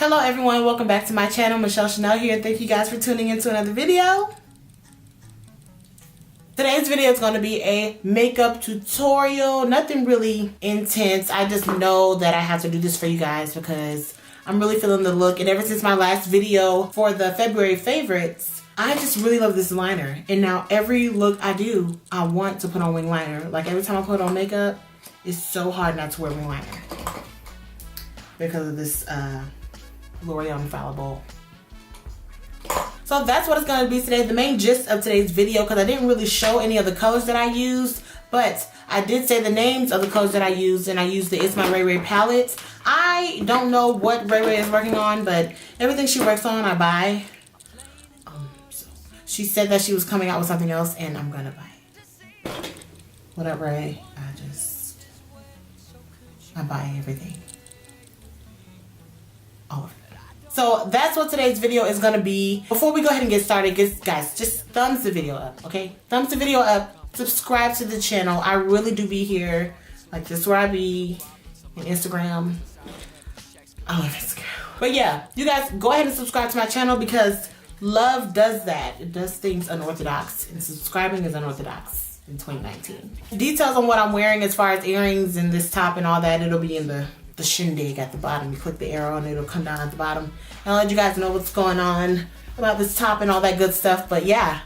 Hello everyone, welcome back to my channel. Michellechanel here. Thank you guys for tuning into another video. Today's video is going to be a makeup tutorial. Nothing really intense. I just know that I have to do this for you guys because I'm really feeling the look. And ever since my last video for the February favorites, I just really love this liner. And now every look I do, I want to put on wing liner. Like every time I put on makeup, it's so hard not to wear wing liner because of this L'Oreal Infallible. So that's what it's going to be today. The main gist of today's video, because I didn't really show any of the colors that I used, but I did say the names of the colors that I used, and I used the It's My Ray Ray palettes. I don't know what Ray Ray is working on, but everything she works on, I buy. So she said that she was coming out with something else, and I'm going to buy it. What up, Ray? I buy everything. All of it. So that's what today's video is going to be. Before we go ahead and get started, guys, just thumbs the video up, okay? Thumbs the video up. Subscribe to the channel. I really do be here. Like, this is where I be. On Instagram. I love Instagram. But yeah, you guys go ahead and subscribe to my channel because love does that. It does things unorthodox. And subscribing is unorthodox in 2019. Details on what I'm wearing as far as earrings and this top and all that, it'll be in the shindig at the bottom. You click the arrow and it'll come down at the bottom. And I'll let you guys know what's going on about this top and all that good stuff. But yeah,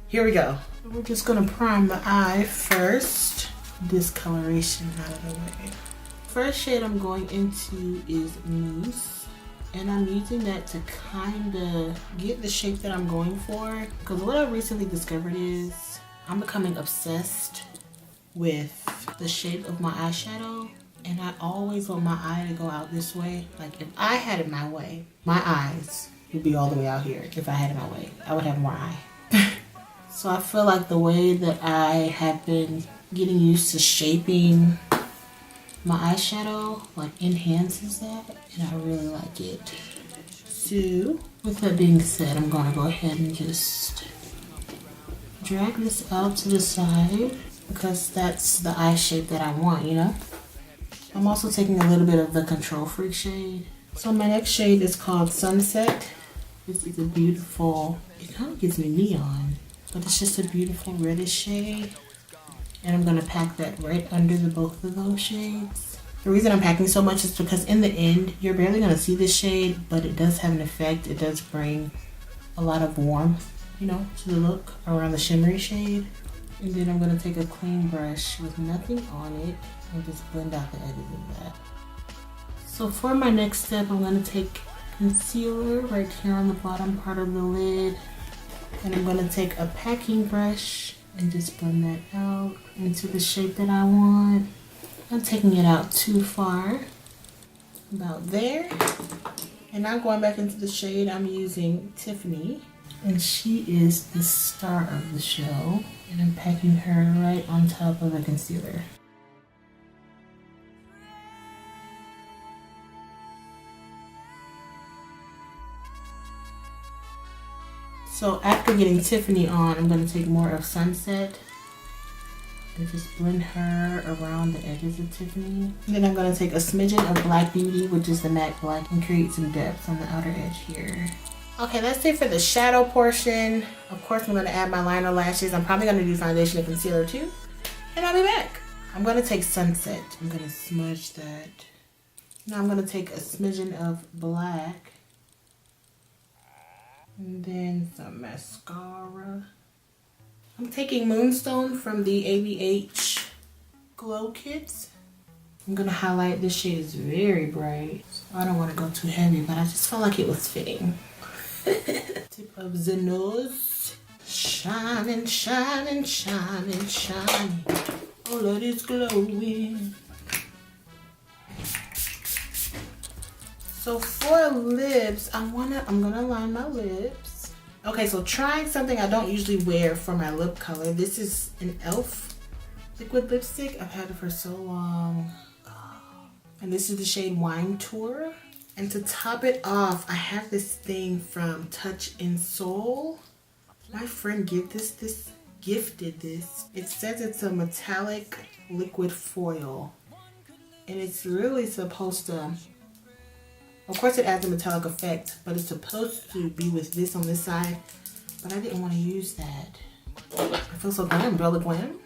here we go. We're just gonna prime the eye first. Discoloration out of the way. First shade I'm going into is Mousse. And I'm using that to kind of get the shape that I'm going for. Because what I recently discovered is I'm becoming obsessed with the shape of my eyeshadow, and I always want my eye to go out this way. Like, if I had it my way, my eyes would be all the way out here. If I had it my way, I would have more eye. So I feel like the way that I have been getting used to shaping my eyeshadow like enhances that, and I really like it. So with that being said, I'm gonna go ahead and just drag this out to the side, because that's the eye shape that I want, you know? I'm also taking a little bit of the Control Freak shade. So my next shade is called Sunset. This is a beautiful, it kind of gives me neon, but it's just a beautiful reddish shade. And I'm gonna pack that right under the both of those shades. The reason I'm packing so much is because in the end, you're barely gonna see this shade, but it does have an effect. It does bring a lot of warmth, you know, to the look around the shimmery shade. And then I'm going to take a clean brush with nothing on it and just blend out the edges of that. So for my next step, I'm going to take concealer right here on the bottom part of the lid. And I'm going to take a packing brush and just blend that out into the shape that I want. Not taking it out too far. About there. And now going back into the shade, I'm using Tiffany. And she is the star of the show. And I'm packing her right on top of the concealer. So after getting Tiffany on, I'm going to take more of Sunset and just blend her around the edges of Tiffany. And then I'm going to take a smidgen of Black Beauty, which is the matte black, and create some depth on the outer edge here. Okay, that's it for the shadow portion. Of course, I'm going to add my liner lashes. I'm probably going to do foundation and concealer too. And I'll be back. I'm going to take Sunset. I'm going to smudge that. Now I'm going to take a smidgen of black. And then some mascara. I'm taking Moonstone from the ABH Glow Kits. I'm going to highlight. This shade is very bright. So I don't want to go too heavy, but I just felt like it was fitting. Tip of the nose. Shining, shining, shining, shining. All of this glowing. So for lips, I'm gonna line my lips. Okay, so trying something I don't usually wear for my lip color. This is an e.l.f. liquid lipstick. I've had it for so long. And this is the shade Wine Tour. And to top it off, I have this thing from Touch in Soul. My friend gifted this. It says it's a metallic liquid foil. And it's really supposed to, of course it adds a metallic effect, but it's supposed to be with this on this side. But I didn't want to use that. I feel so glam, really glam.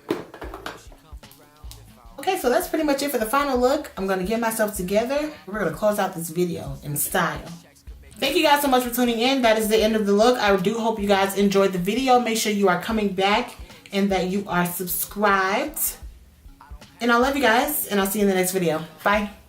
Okay, so that's pretty much it for the final look. I'm going to get myself together. We're going to close out this video in style. Thank you guys so much for tuning in. That is the end of the look. I do hope you guys enjoyed the video. Make sure you are coming back and that you are subscribed. And I love you guys, and I'll see you in the next video. Bye.